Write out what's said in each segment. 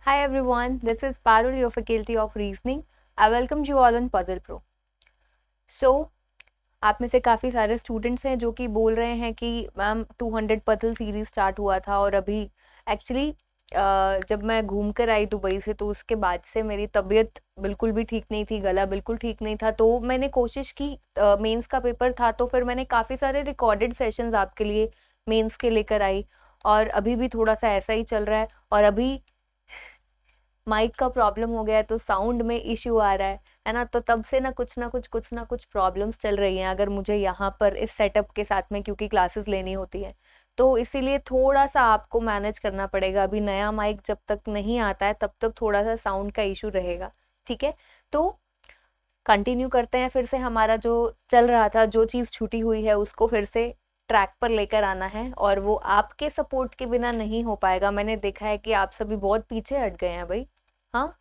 Hi everyone, this is Parul, your Faculty of Reasoning. I welcome you all on Puzzle Pro. So, आप में से काफ़ी सारे students हैं जो कि बोल रहे हैं कि मैम 200 पजल सीरीज स्टार्ट हुआ था और अभी एक्चुअली जब मैं घूम कर आई दुबई से तो उसके बाद से मेरी तबीयत बिल्कुल भी ठीक नहीं थी, गला बिल्कुल ठीक नहीं था। तो मैंने कोशिश की, मेंस का पेपर था तो फिर मैंने काफ़ी सारे रिकॉर्डेड सेशंस आपके लिए मेंस के लेकर आई और अभी भी थोड़ा सा ऐसा ही चल रहा है। और अभी माइक का प्रॉब्लम हो गया है तो साउंड में इश्यू आ रहा है ना। तो तब से ना कुछ प्रॉब्लम्स चल रही हैं अगर मुझे यहाँ पर इस सेटअप के साथ में, क्योंकि क्लासेस लेनी होती है तो इसीलिए थोड़ा सा आपको मैनेज करना पड़ेगा। अभी नया माइक जब तक नहीं आता है तब तक थोड़ा सा साउंड का इशू रहेगा, ठीक है। तो कंटिन्यू करते हैं फिर से, हमारा जो चल रहा था, जो चीज़ छूटी हुई है उसको फिर से ट्रैक पर लेकर आना है और वो आपके सपोर्ट के बिना नहीं हो पाएगा। मैंने देखा है कि आप सभी बहुत पीछे हट गए हैं भाई। हाँ,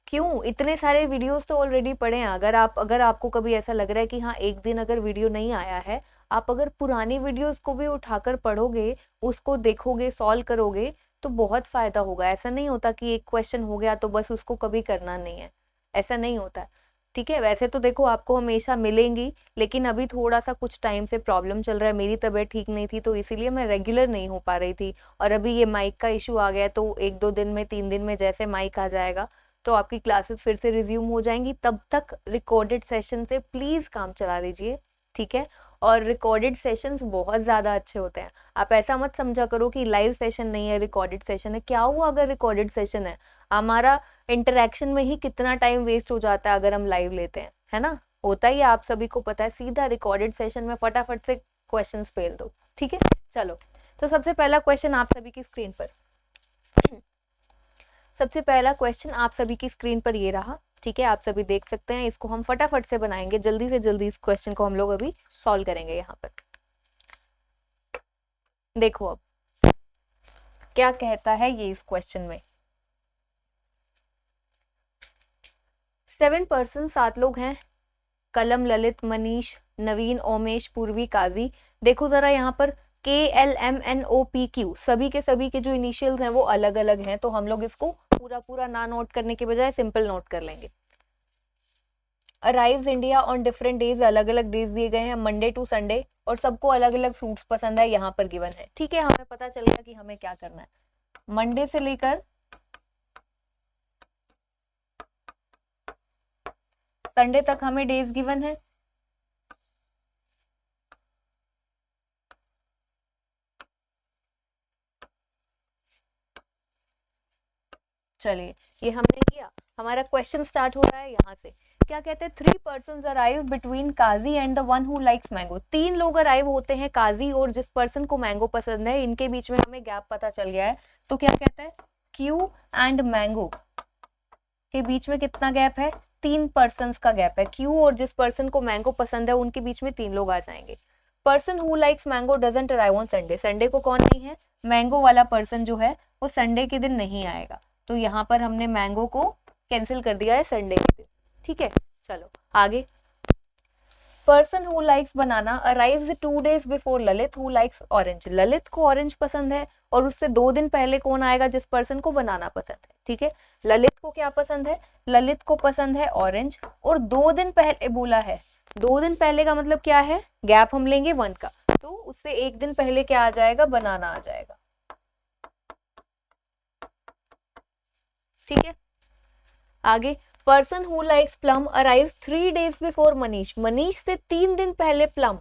क्यों? इतने सारे वीडियोस तो ऑलरेडी पड़े हैं। अगर आपको कभी ऐसा लग रहा है कि हाँ एक दिन अगर वीडियो नहीं आया है, आप अगर पुरानी वीडियोस को भी उठाकर पढ़ोगे, उसको देखोगे, सॉल्व करोगे तो बहुत फायदा होगा। ऐसा नहीं होता कि एक क्वेश्चन हो गया तो बस उसको कभी करना नहीं है, ऐसा नहीं होता है, ठीक है। वैसे तो देखो आपको हमेशा मिलेंगी, लेकिन अभी थोड़ा सा कुछ टाइम से प्रॉब्लम चल रहा है। मेरी तबीयत ठीक नहीं थी तो इसीलिए मैं रेगुलर नहीं हो पा रही थी और अभी ये माइक का इशू आ गया तो 1-2 दिन में, 3 दिन में जैसे माइक आ जाएगा तो आपकी क्लासेस फिर से रिज्यूम हो जाएंगी। तब तक रिकॉर्डेड सेशन से प्लीज काम चला लीजिए, ठीक है। और रिकॉर्डेड सेशंस बहुत ज़्यादा अच्छे होते हैं। आप ऐसा मत समझा करो कि लाइव सेशन नहीं है, रिकॉर्डेड सेशन है। क्या हुआ अगर रिकॉर्डेड सेशन है? हमारा इंटरेक्शन में ही कितना टाइम वेस्ट हो जाता है अगर हम लाइव लेते हैं, है ना। होता ही है, आप सभी को पता है। सीधा रिकॉर्डेड सेशन में फटाफट से क्वेश्चंस फेल दो, ठीक है। चलो, तो सबसे पहला क्वेश्चन आप सभी की स्क्रीन पर सबसे पहला क्वेश्चन आप सभी की स्क्रीन पर ये रहा, ठीक है। आप सभी देख सकते हैं, इसको हम फटाफट से बनाएंगे, जल्दी से जल्दी इस क्वेश्चन को हम लोग अभी सॉल्व करेंगे। यहाँ पर देखो अब क्या कहता है ये इस क्वेश्चन में। 7 पर्सन, 7 लोग हैं। कलम, ललित, मनीष, नवीन, ओमेश, पूर्वी, काजी। देखो जरा यहाँ पर KLMNOPQ, सभी के जो इनिशियल्स हैं वो अलग अलग हैं, तो हम लोग इसको पूरा पूरा ना नोट करने के बजाय सिंपल नोट कर लेंगे। Arrives India on different days, अलग अलग डेज दिए गए हैं, मंडे टू संडे, और सबको अलग अलग फ्रूट्स पसंद है, यहाँ पर गिवन है, ठीक है। हमें पता चल गया कि हमें क्या करना है। मंडे से लेकर संडे तक हमें डेज गिवन है। चलिए, ये हमने किया। हमारा क्वेश्चन स्टार्ट हो रहा है यहाँ से। क्या कहते हैं? 3 person arrive between Kazi and the one who likes mango. 3 लोग अराइव होते हैं, काजी और जिस पर्सन को मैंगो पसंद है, इनके बीच में हमें गैप पता चल गया है। तो क्या कहता है? क्यू एंड मैंगो के बीच में कितना गैप है? 3 पर्सन का गैप है। क्यू और जिस पर्सन को मैंगो पसंद है उनके बीच में 3 लोग आ जाएंगे। Person who likes mango doesn't arrive on Sunday. Sunday को कौन नहीं है? मैंगो वाला पर्सन जो है वो संडे के दिन नहीं आएगा, तो यहाँ पर हमने मैंगो को कैंसिल कर दिया है संडे के दिन, ठीक है। चलो आगे। Person who likes banana arrives 2 days before Lalit who likes orange. Lalit को ऑरेंज पसंद है और उससे 2 दिन पहले कौन आएगा? जिस पर्सन को बनाना पसंद है, ठीक है। ललित को क्या पसंद है? ललित को पसंद है ऑरेंज, और 2 दिन पहले बोला है। 2 दिन पहले का मतलब क्या है? गैप हम लेंगे 1 का, तो उससे 1 दिन पहले क्या आ जाएगा? बनाना आ जाएगा, ठीक है। आगे, person who likes plum arrives 3 days before Manish. Manish से 3 दिन पहले प्लम,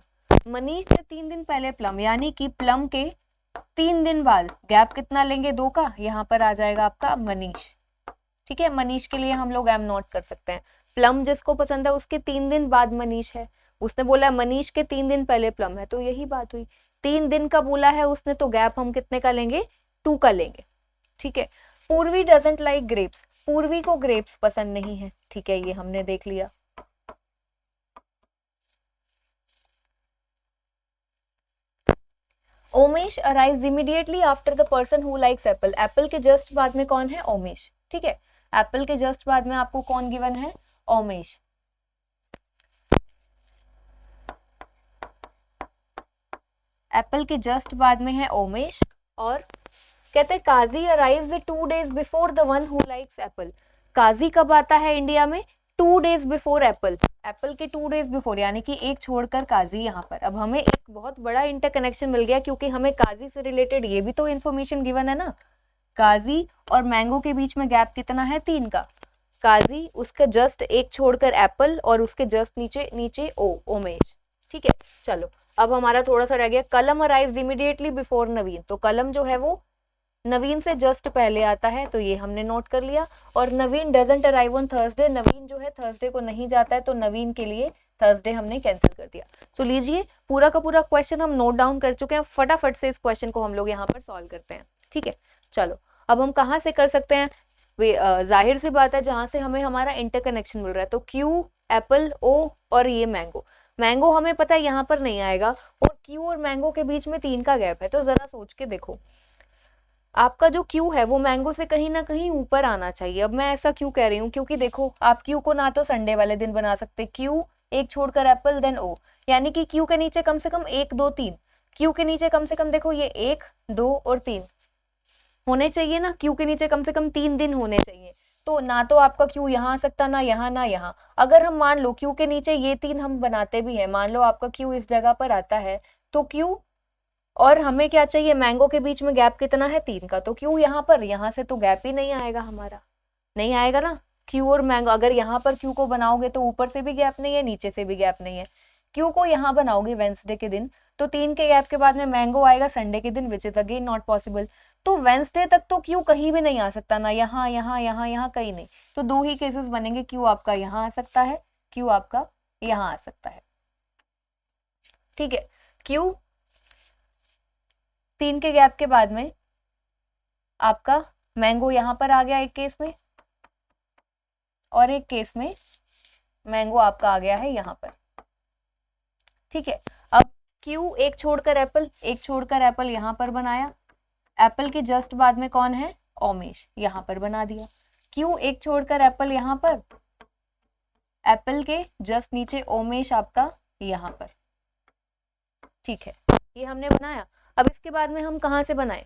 मनीष से 3 दिन पहले प्लम, यानी कि प्लम के 3 दिन बाद गैप कितना लेंगे? 2 का। यहाँ पर आ जाएगा आपका मनीष, ठीक है। मनीष के लिए हम लोग एम नोट कर सकते हैं। प्लम जिसको पसंद है उसके 3 दिन बाद मनीष है। उसने बोला मनीष के 3 दिन पहले प्लम है, तो यही बात हुई। 3 दिन का बोला है उसने, तो गैप हम कितने का लेंगे? 2 का लेंगे, ठीक है। पूर्वी डजंट लाइक ग्रेप्स। पूर्वी को ग्रेप्स पसंद नहीं है, ठीक है, ये हमने देख लिया। Omesh arrives immediately after the person who likes Apple. Apple के जस्ट बाद में कौन है? ओमेश, ठीक है। एप्पल के जस्ट बाद में आपको कौन गिवन है? ओमेश। एप्पल के जस्ट बाद में है ओमेश, और कहते हैं Kazi arrives 2 days before the one who likes apple. Kazi कब आता है इंडिया में? 2 days बिफोर एप्पल, एप्पल के 2 days बिफोर, यानी कि एक छोड़कर काजी यहाँ पर। अब हमें एक बहुत बड़ा इंटरकनेक्शन मिल गया, क्योंकि हमें काजी से रिलेटेड ये भी तो इन्फॉर्मेशन गिवन है ना। काजी और मैंगो के बीच में गैप कितना है? 3 का। काजी, उसका जस्ट एक छोड़कर एप्पल, और उसके जस्ट नीचे नीचे ओमेश। ठीक है, चलो अब हमारा थोड़ा सा रह गया। कलम अराइव्स इमीडिएटली बिफोर नवीन, तो कलम जो है वो नवीन से जस्ट पहले आता है, तो ये हमने नोट कर लिया। और नवीन डजंट अराइव ऑन थर्सडे, नवीन जो है थर्सडे को नहीं जाता है, तो नवीन के लिए थर्सडे हमने कैंसिल कर दिया। तो लीजिए पूरा का पूरा क्वेश्चन हम नोट डाउन कर चुके हैं, फटाफट से इस क्वेश्चन को हम लोग यहाँ पर सॉल्व करते हैं। ठीक है, चलो अब हम कहाँ से कर सकते हैं? जाहिर सी बात है जहां से हमें हमारा इंटरकनेक्शन मिल रहा है, तो क्यू, एप्पल, ओ और ये मैंगो। मैंगो हमें पता है यहाँ पर नहीं आएगा, और क्यू और मैंगो के बीच में 3 का गैप है। तो जरा सोच के देखो, आपका जो क्यू है वो मैंगो से कहीं ना कहीं ऊपर आना चाहिए। अब मैं ऐसा क्यों कह रही हूँ? क्योंकि देखो, आप क्यू को ना तो संडे वाले दिन बना सकते, क्यू एक छोड़कर एप्पल देन ओ, यानी कि क्यू के नीचे कम से कम 1 2 3, क्यू के नीचे कम से कम देखो ये 1 2 और 3 होने चाहिए ना, क्यू के नीचे कम से कम 3 दिन होने चाहिए। तो ना तो आपका क्यू यहाँ आ सकता, ना यहाँ ना यहाँ। अगर हम मान लो क्यू के नीचे ये 3 हम बनाते भी हैं, मान लो आपका क्यू इस जगह पर आता है, तो क्यू और हमें क्या चाहिए? मैंगो के बीच में गैप कितना है? 3 का। तो क्यू यहाँ पर, यहाँ से तो गैप ही नहीं आएगा हमारा, नहीं आएगा ना। क्यू और मैंगो, अगर यहाँ पर क्यू को बनाओगे तो ऊपर से भी गैप नहीं है, नीचे से भी गैप नहीं है। क्यू को यहाँ बनाओगे वेंसडे के दिन, तो 3 के गैप के बाद में मैंगो आएगा संडे के दिन, which is again not possible. तो वेंसडे तक तो क्यू कहीं भी नहीं आ सकता, ना यहाँ यहाँ यहाँ यहाँ कहीं नहीं। तो 2 ही केसेस बनेंगे, क्यू आपका यहाँ आ सकता है, क्यू आपका यहाँ आ सकता है। ठीक है, क्यू 3 के गैप के बाद में आपका मैंगो यहाँ पर आ गया एक केस में, और एक केस में मैंगो आपका आ गया है यहाँ पर। ठीक है, अब क्यू एक छोड़कर एप्पल, एक छोड़कर एप्पल यहाँ पर बनाया, एप्पल के जस्ट बाद में कौन है? ओमेश, यहाँ पर बना दिया। क्यू एक छोड़कर एप्पल यहाँ पर, एप्पल के जस्ट नीचे ओमेश आपका यहाँ पर। ठीक है, ये हमने बनाया। अब इसके बाद में हम कहाँ से बनाए?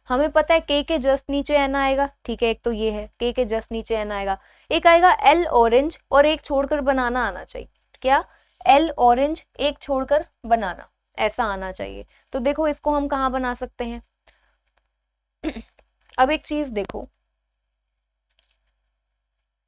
हमें पता है के जस्ट नीचे एन आएगा। ठीक है, एक तो ये है, के जस्ट नीचे एन आएगा, एक आएगा एल ऑरेंज, और एक छोड़कर बनाना आना चाहिए। क्या? एल ऑरेंज एक छोड़कर बनाना, ऐसा आना चाहिए। तो देखो इसको हम कहाँ बना सकते हैं? अब एक चीज देखो,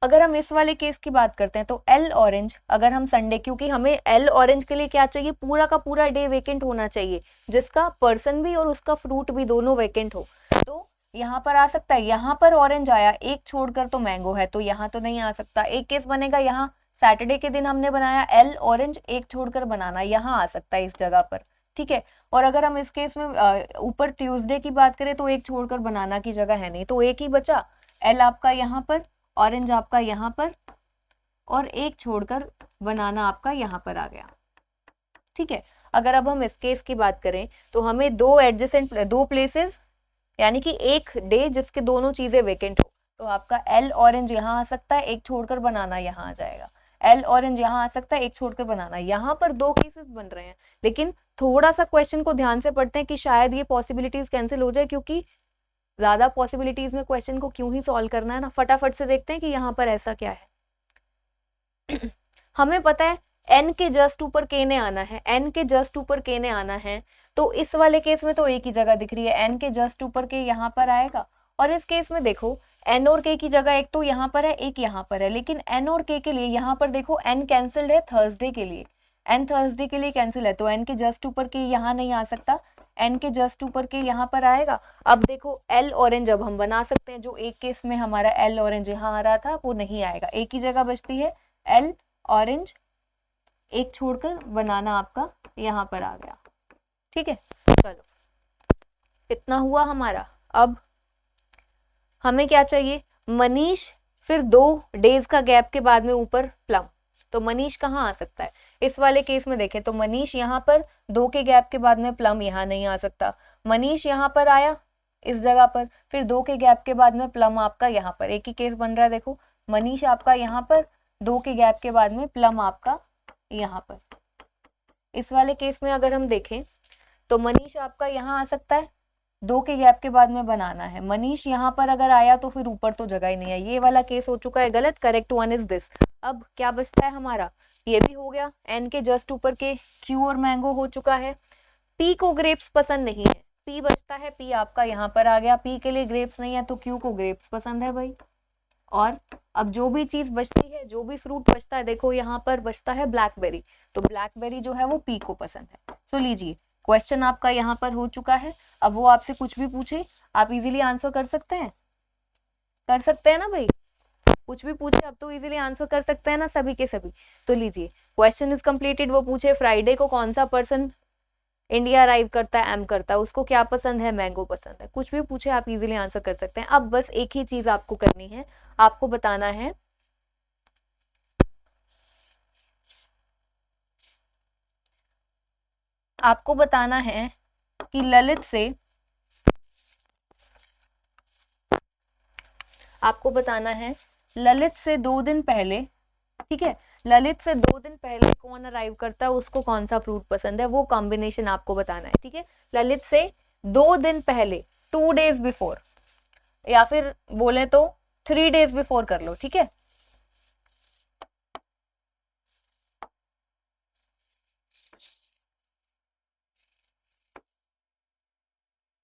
अगर हम इस वाले केस की बात करते हैं तो एल ऑरेंज, अगर हम संडे, क्योंकि हमें एल ऑरेंज के लिए क्या चाहिए? पूरा का पूरा डे वेकेंट होना चाहिए, जिसका पर्सन भी और उसका फ्रूट भी दोनों वेकेंट हो। तो यहाँ पर आ सकता है, यहाँ पर ऑरेंज आया, एक छोड़कर तो मैंगो है, तो यहाँ तो नहीं आ सकता। एक केस बनेगा, यहाँ सैटरडे के दिन हमने बनाया एल ऑरेंज एक छोड़कर बनाना, यहाँ आ सकता है इस जगह पर। ठीक है, और अगर हम इस केस में ऊपर ट्यूसडे की बात करें तो एक छोड़कर बनाना की जगह है नहीं, तो एक ही बचा, एल आपका यहाँ पर, ऑरेंज आपका यहाँ पर, और एक छोड़कर बनाना आपका यहाँ पर आ गया। ठीक है, अगर अब हम इस केस की बात करें तो हमें 2 एडजेसेंट 2 प्लेसेस, यानी कि एक डे जिसके दोनों चीजें वेकेंट हो, तो आपका एल ऑरेंज यहाँ आ सकता है, एक छोड़कर बनाना यहाँ आ जाएगा। एल ऑरेंज यहाँ आ सकता है, एक छोड़कर बनाना। यहाँ पर 2 केसेस बन रहे हैं, लेकिन थोड़ा सा क्वेश्चन को ध्यान से पढ़ते हैं कि शायद ये पॉसिबिलिटीज कैंसिल हो जाए, क्योंकि ज्यादा पॉसिबिलिटीज में क्वेश्चन को क्यों ही सॉल्व करना है ना। फटाफट से देखते हैं कि यहाँ पर ऐसा क्या है। हमें पता है n के जस्ट ऊपर k ने आना है, n के जस्ट ऊपर k ने आना है, तो इस वाले केस में तो एक ही जगह दिख रही है, n के जस्ट ऊपर k यहाँ पर आएगा। और इस केस में देखो n और k की जगह एक तो यहाँ पर है, एक यहाँ पर है, लेकिन n और k के लिए यहाँ पर देखो n कैंसिल्ड है थर्सडे के लिए, n थर्सडे के लिए कैंसिल है, तो n के जस्ट ऊपर k यहाँ नहीं आ सकता, n के जस्ट ऊपर के यहाँ पर आएगा। अब देखो एल ऑरेंज अब हम बना सकते हैं, जो एक केस में हमारा एल ऑरेंज यहाँ आ रहा था वो नहीं आएगा, एक ही जगह बचती है एल ऑरेंज एक छोड़कर बनाना आपका यहाँ पर आ गया। ठीक है, चलो इतना हुआ हमारा। अब हमें क्या चाहिए? मनीष, फिर 2 डेज का गैप के बाद में ऊपर प्लम। तो मनीष कहाँ आ सकता है? इस वाले केस में देखें तो मनीष यहाँ पर, 2 के गैप के बाद में प्लम यहाँ नहीं आ सकता। मनीष यहाँ पर आया इस जगह पर, फिर 2 के गैप के बाद में प्लम आपका यहाँ पर, एक ही केस बन रहा है। देखो मनीष आपका यहाँ पर, 2 के गैप के बाद में प्लम आपका यहाँ पर। इस वाले केस में अगर हम देखें तो मनीष आपका यहाँ आ सकता है, 2 के गैप के बाद में बनाना है। मनीष यहाँ पर अगर आया तो फिर ऊपर तो जगह ही नहीं है। ये वाला केस हो चुका है गलत, करेक्ट वन इज दिस। अब क्या बचता है हमारा, ये भी हो गया, एन के जस्ट ऊपर के क्यू और मैंगो हो चुका है। पी को ग्रेप्स पसंद नहीं है, पी बचता है, पी आपका यहाँ पर आ गया, पी के लिए ग्रेप्स नहीं है तो क्यू को ग्रेप्स पसंद है भाई। और अब जो भी चीज बचती है, जो भी फ्रूट बचता है, देखो यहाँ पर बचता है ब्लैकबेरी, तो ब्लैकबेरी जो है वो पी को पसंद है। सो लीजिए क्वेश्चन आपका यहाँ पर हो चुका है। अब वो आपसे कुछ भी पूछे आप इजीली आंसर कर सकते हैं, कर सकते हैं ना भाई, कुछ भी पूछे अब तो इजीली आंसर कर सकते हैं ना सभी के सभी। तो लीजिए क्वेश्चन इज कंप्लीटेड। वो पूछे फ्राइडे को कौन सा पर्सन इंडिया अराइव करता है, एम करता है, उसको क्या पसंद है, मैंगो पसंद है, कुछ भी पूछे आप इजीली आंसर कर सकते हैं। अब बस एक ही चीज आपको करनी है, आपको बताना है कि ललित से, आपको बताना है ललित से 2 दिन पहले, ठीक है, ललित से 2 दिन पहले कौन अराइव करता है, उसको कौन सा फ्रूट पसंद है, वो कॉम्बिनेशन आपको बताना है। ठीक है, ललित से 2 दिन पहले, 2 days बिफोर, या फिर बोले तो 3 days बिफोर कर लो। ठीक है,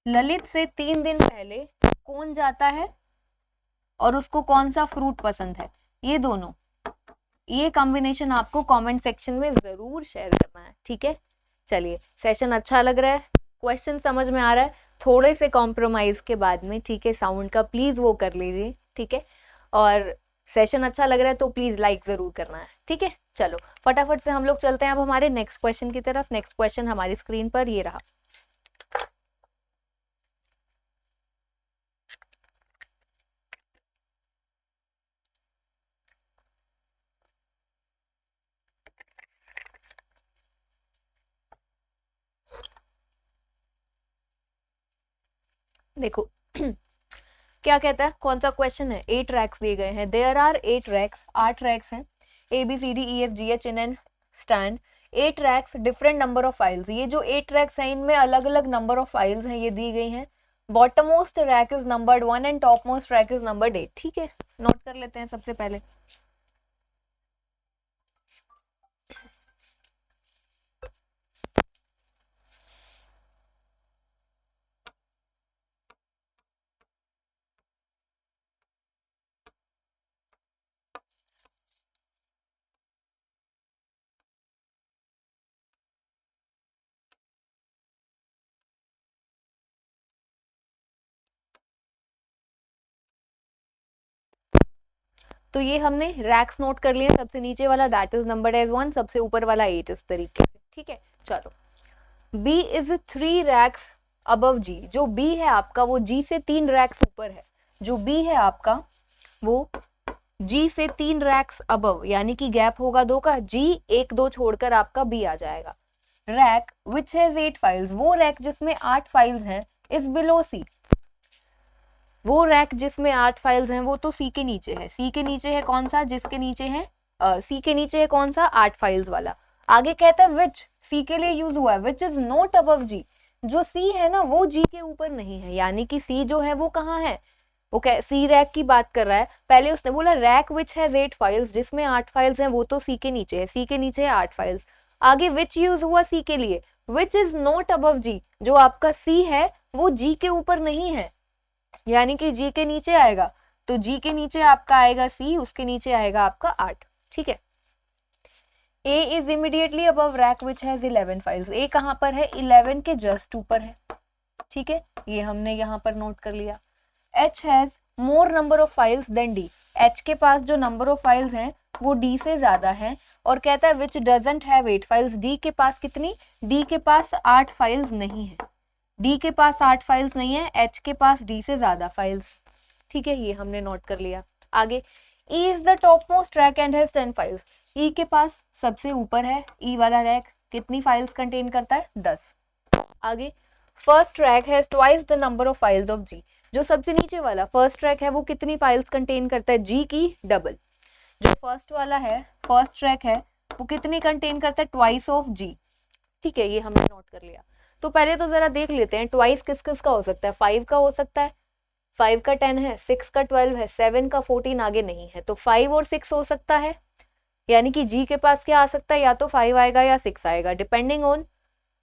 ललित से 3 दिन पहले कौन जाता है और उसको कौन सा फ्रूट पसंद है, ये दोनों, ये कॉम्बिनेशन आपको कमेंट सेक्शन में जरूर शेयर करना है। ठीक है, चलिए सेशन अच्छा लग रहा है, क्वेश्चन समझ में आ रहा है, थोड़े से कॉम्प्रोमाइज के बाद में, ठीक है, साउंड का प्लीज वो कर लीजिए। ठीक है, और सेशन अच्छा लग रहा है तो प्लीज लाइक जरूर करना है। ठीक है, चलो फटाफट से हम लोग चलते हैं अब हमारे नेक्स्ट क्वेश्चन की तरफ। नेक्स्ट क्वेश्चन हमारी स्क्रीन पर ये रहा। देखो क्या कहता है, कौन सा क्वेश्चन है, 8 रैक्स दिए गए हैं, देयर आर 8 रैक्स, 8 रैक्स हैं, ABCDEFGHNN stand, 8 racks, different number of files. ये जो 8 रैक्स हैं इनमें अलग अलग नंबर ऑफ फाइल्स हैं, ये दी गई हैं। Bottom most rack is numbered 1 and top most rack is numbered 8। ठीक है, नोट कर लेते हैं सबसे पहले। तो ये हमने रैक्स नोट कर लिए, सबसे नीचे वाला दैट इज नंबर्ड एज 1, सबसे ऊपर वाला 8 इस तरीके से। ठीक है, चलो B is 3 racks above G, जो B है आपका वो G से 3 रैक्स ऊपर है, जो B है आपका वो G से 3 रैक्स अबव, यानी कि गैप होगा 2 का, G 1 2 छोड़कर आपका B आ जाएगा। रैक विच हैज 8 फाइल्स, वो रैक जिसमें 8 फाइल्स हैं, इज बिलो C, वो रैक जिसमें 8 फाइल्स हैं वो तो सी के नीचे है। सी के नीचे है कौन सा, जिसके नीचे है सी के नीचे है कौन सा, 8 फाइल्स वाला। आगे कहता है विच, सी के लिए यूज हुआ है, विच इज नॉट अबव जी, जो सी है ना वो जी के ऊपर नहीं है, यानी कि सी जो है वो कहाँ है, वो सी रैक की बात कर रहा है। पहले उसने बोला रैक विच हैज 8 फाइल्स, जिसमें 8 फाइल्स हैं, वो तो सी के नीचे है, सी के नीचे है 8 फाइल्स। आगे विच यूज हुआ सी के लिए, विच इज नॉट अबव जी, जो आपका सी है वो जी के ऊपर नहीं है, यानी कि जी के नीचे आएगा, तो जी के नीचे आपका आएगा सी, उसके नीचे आएगा आपका 8। ठीक है, A is immediately above rack which has 11 files, A कहां पर है, 11 के जस्ट ऊपर है। ठीक है, ये हमने यहाँ पर नोट कर लिया। H has more number of files than D, H के पास जो नंबर ऑफ फाइल्स हैं वो डी से ज्यादा है, और कहता है विच डजंट हैव 8 फाइल्स, डी के पास कितनी, डी के पास 8 फाइल्स नहीं है, डी के पास 8 फाइल्स नहीं है, एच के पास डी से ज्यादा फाइल्स। ठीक है, ये हमने नोट कर लिया। आगे E is the top most rack and has 10 files, E के पास सबसे ऊपर है, ई वाला रैक कितनी फाइल्स कंटेन करता है, 10। आगे first rack has twice the number of files of G, जो सबसे नीचे वाला फर्स्ट ट्रैक है वो कितनी फाइल्स कंटेन करता है, जी की डबल। जो फर्स्ट वाला है, फर्स्ट ट्रैक है, वो कितनी कंटेन करता है, ट्वाइस ऑफ जी। ठीक है, ये हमने नोट कर लिया। तो पहले तो जरा देख लेते हैं ट्वाइस किस किस का हो सकता है। 5 का हो सकता है, 5 का 10 है, 6 का 12 है, 7 का 14 आगे नहीं है, तो 5 और 6 हो सकता है। यानी कि जी के पास क्या आ सकता है, या तो 5 आएगा या 6 आएगा, डिपेंडिंग ऑन।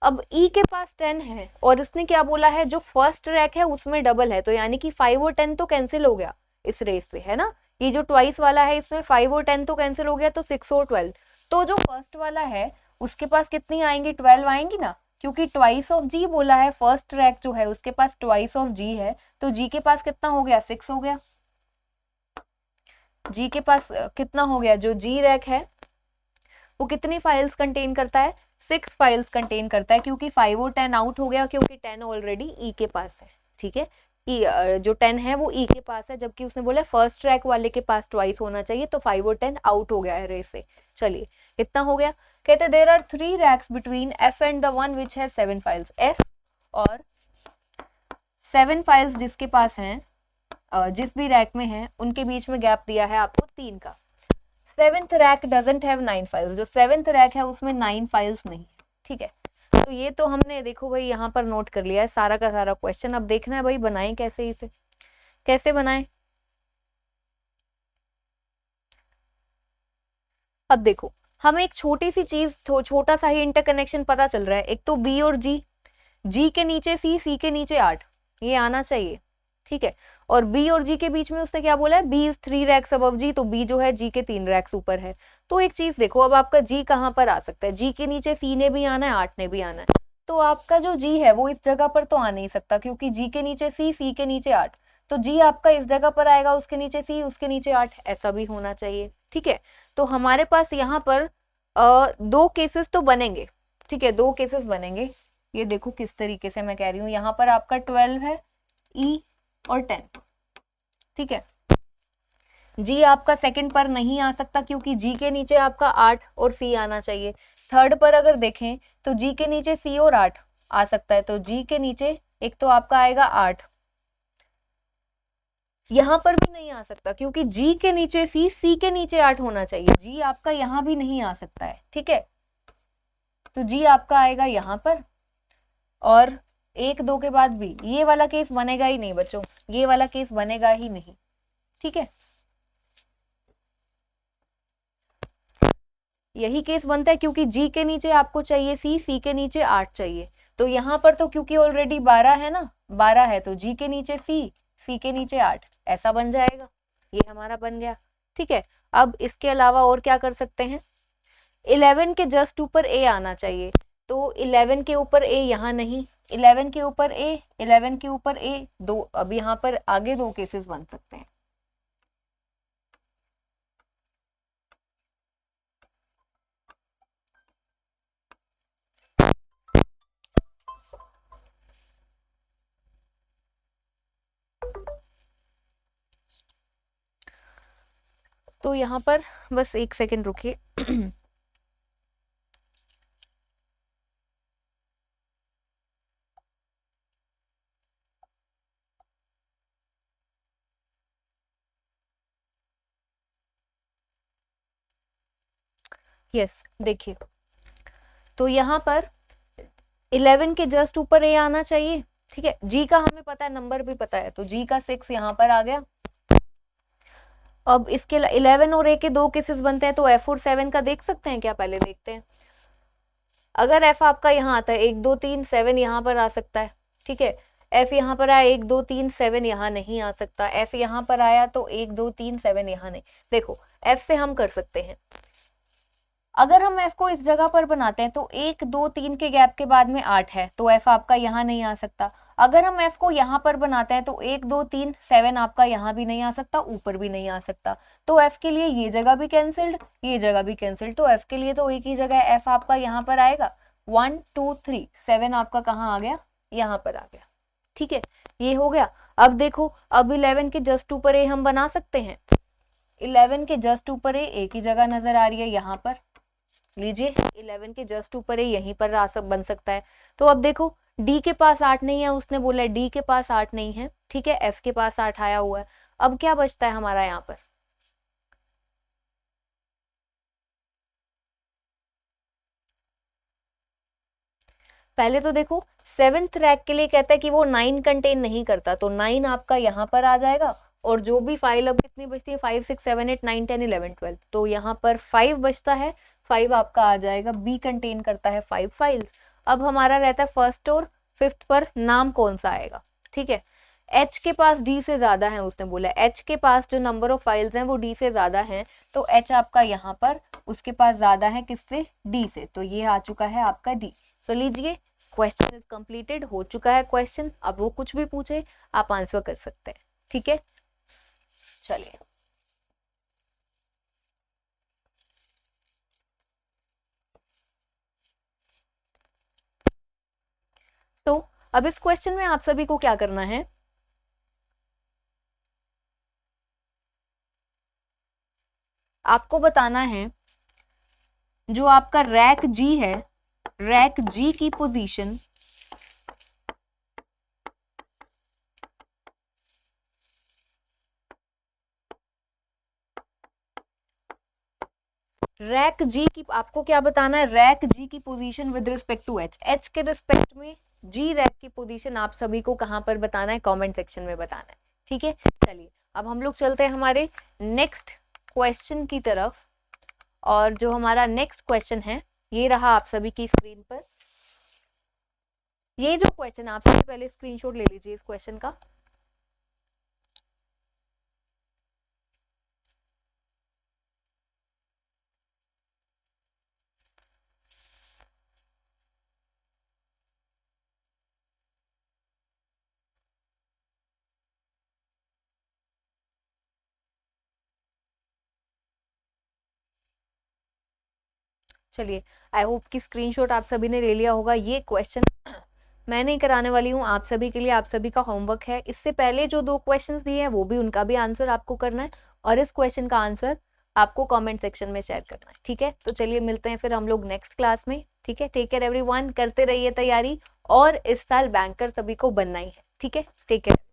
अब ई के पास 10 है और इसने क्या बोला है, जो फर्स्ट रैक है उसमें डबल है, तो यानी कि 5 और 10 तो कैंसिल हो गया इस रेस से, है ना। ये जो ट्वाइस वाला है इसमें 5 और 10 तो कैंसिल हो गया, तो 6 और 12। तो जो फर्स्ट वाला है उसके पास कितनी आएंगी, 12 आएंगी ना, क्योंकि ट्वाइस ऑफ जी बोला है। फर्स्ट रैक जो है उसके पास ट्वाइस ऑफ जी है, तो जी के पास कितना हो गया, 6 हो गया। जी के पास कितना हो गया, जो जी रैक है वो कितनी फाइल्स कंटेन करता है, 6 फाइल्स कंटेन करता है, क्योंकि 5 और 10 आउट हो गया, क्योंकि 10 ऑलरेडी ई के पास है। ठीक है, जो 10 है वो ई के पास है, जबकि उसने बोला फर्स्ट रैक वाले के पास ट्वाइस होना चाहिए, तो 5 और 10 आउट हो गया है रेस से। चलिए, इतना हो गया। कहते there are 3 racks between F and the one which has 7 files. F और 7 फाइल्स जिसके पास हैं, जिस भी रैक में है उनके बीच में गैप दिया है आपको 3 का। Seventh rack doesn't have 9 files, जो सेवेंथ रैक है उसमें 9 फाइल्स नहीं है। ठीक है, तो ये तो हमने देखो भाई यहाँ पर नोट कर लिया है सारा का सारा क्वेश्चन। अब देखना है भाई बनाएं कैसे, इसे कैसे बनाएं। अब देखो, हमें एक छोटी सी चीज, छोटा सा ही इंटरकनेक्शन पता चल रहा है। एक तो बी और जी, जी के नीचे सी, सी के नीचे 8, ये आना चाहिए। ठीक है, और बी और जी के बीच में उसने क्या बोला है, बी इज 3 रैक्स अबव जी, तो बी जो है जी के 3 रैक्स ऊपर है। तो एक चीज देखो, अब आपका जी कहाँ पर आ सकता है, जी के नीचे सी ने भी आना है, 8 ने भी आना है, तो आपका जो जी है वो इस जगह पर तो आ नहीं सकता, क्योंकि जी के नीचे सी, सी के नीचे 8, तो जी आपका इस जगह पर आएगा, उसके नीचे सी, उसके नीचे 8, ऐसा भी होना चाहिए। ठीक है, तो हमारे पास यहाँ पर दो केसेस तो बनेंगे। ठीक है, दो केसेस बनेंगे। ये देखो किस तरीके से मैं कह रही हूँ, यहाँ पर आपका 12 है, ई और 10। ठीक है, जी आपका सेकंड पर नहीं आ सकता, क्योंकि जी के नीचे आपका 8 और सी आना चाहिए। थर्ड पर अगर देखें तो जी के नीचे सी और 8 आ सकता है, तो जी के नीचे एक तो आपका आएगा 8, यहां पर भी नहीं आ सकता, क्योंकि जी के नीचे सी, सी के नीचे 8 होना चाहिए, जी आपका यहां भी नहीं आ सकता है। ठीक है, तो जी आपका आएगा यहां पर, और 1 2 के बाद भी ये वाला केस बनेगा ही नहीं बच्चों, ये वाला केस बनेगा ही नहीं। ठीक है, यही केस बनता है, क्योंकि जी के नीचे आपको चाहिए सी, सी के नीचे 8 चाहिए, तो यहाँ पर तो क्योंकि ऑलरेडी 12 है ना, 12 है, तो जी के नीचे सी, सी के नीचे 8, ऐसा बन जाएगा, ये हमारा बन गया। ठीक है, अब इसके अलावा और क्या कर सकते हैं, 11 के जस्ट ऊपर ए आना चाहिए, तो 11 के ऊपर ए यहाँ नहीं, 11 के ऊपर ए, 11 के ऊपर ए, दो, अब यहाँ पर आगे दो केसेस बन सकते हैं। तो यहाँ पर बस एक सेकेंड रुकिए। यस, देखिए, तो यहाँ पर 11 के जस्ट ऊपर ए आना चाहिए। ठीक है, जी का हमें पता है, नंबर भी पता है, तो जी का 6 यहाँ पर आ गया। अब इसके 11 और ए के दो केसेस बनते हैं, तो एफ और 7 का देख सकते हैं क्या, पहले देखते हैं। अगर एफ आपका यहाँ आता है 1 2 3 7 यहाँ पर आ सकता है। ठीक है, एफ यहाँ पर आया 1 2 3 7 यहाँ नहीं आ सकता, एफ यहाँ पर आया तो 1 2 3 7 यहाँ नहीं। देखो, एफ से हम कर सकते हैं, अगर हम एफ को इस जगह पर बनाते हैं तो 1 2 3 के गैप के बाद में 8 है, तो एफ आपका यहाँ नहीं आ सकता। अगर हम एफ को यहाँ पर बनाते हैं तो 1 2 3 7 आपका यहाँ भी नहीं आ सकता, ऊपर भी नहीं आ सकता, तो एफ के लिए ये जगह भी कैंसिल्ड, ये जगह भी कैंसिल्ड, तो एफ के लिए तो एक ही जगह है, एफ आपका यहाँ पर आएगा। 1 2 3 7 आपका कहाँ आ गया, यहाँ पर आ गया। ठीक है, ये हो गया। अब देखो, अब 11 के जस्ट ऊपर ए हम बना सकते हैं, 11 के जस्ट ऊपर ए एक ही जगह नजर आ रही है यहाँ पर, लीजिए 11 के जस्ट ऊपर ही यहीं पर बन सकता है। तो अब देखो, डी के पास 8 नहीं है, उसने बोला डी के पास 8 नहीं है। ठीक है, एफ के पास 8 आया हुआ है। अब क्या बचता है हमारा यहाँ पर, पहले तो देखो 7th रैक के लिए कहता है कि वो 9 कंटेन नहीं करता, तो 9 आपका यहाँ पर आ जाएगा, और जो भी फाइल अब कितनी बचती है 5 6 7 8 9 10 11 12, तो यहाँ पर 5 बचता है, 5 आपका आ जाएगा, बी कंटेन करता है 5 फाइल्स। अब हमारा रहता है फर्स्ट और फिफ्थ पर नाम कौन सा आएगा, ठीक है। एच के पास डी से ज्यादा है, उसने बोला एच के पास जो नंबर ऑफ फाइल्स हैं वो डी से ज्यादा है, तो एच आपका यहाँ पर उसके पास ज्यादा है किससे, डी से, तो ये आ चुका है आपका डी। तो लीजिए क्वेश्चन इज कंप्लीटेड, हो चुका है क्वेश्चन, अब वो कुछ भी पूछे आप आंसर कर सकते हैं, ठीक है। चलिए तो अब इस क्वेश्चन में आप सभी को क्या करना है, आपको बताना है जो आपका रैक जी है, रैक जी की पोजीशन रैक जी की, आपको क्या बताना है, रैक जी की position with respect to H, H के रिस्पेक्ट में जी रैक की पोजीशन आप सभी को कहां पर बताना है, कमेंट सेक्शन में बताना है, ठीक है। चलिए अब हम लोग चलते हैं हमारे नेक्स्ट क्वेश्चन की तरफ, और जो हमारा नेक्स्ट क्वेश्चन है ये रहा आप सभी की स्क्रीन पर। ये जो क्वेश्चन आप सभी पहले स्क्रीनशॉट ले लीजिए इस क्वेश्चन का। चलिए आई होप कि स्क्रीनशॉट आप सभी ने ले लिया होगा। ये क्वेश्चन मैं नहीं कराने वाली हूँ आप सभी के लिए, आप सभी का होमवर्क है। इससे पहले जो 2 क्वेश्चन दिए हैं वो भी, उनका भी आंसर आपको करना है, और इस क्वेश्चन का आंसर आपको कमेंट सेक्शन में शेयर करना है, ठीक है। तो चलिए मिलते हैं फिर हम लोग नेक्स्ट क्लास में, ठीक है। टेक केयर एवरीवन, करते रहिए तैयारी, और इस साल बैंकर सभी को बनना ही है, ठीक है। Take care.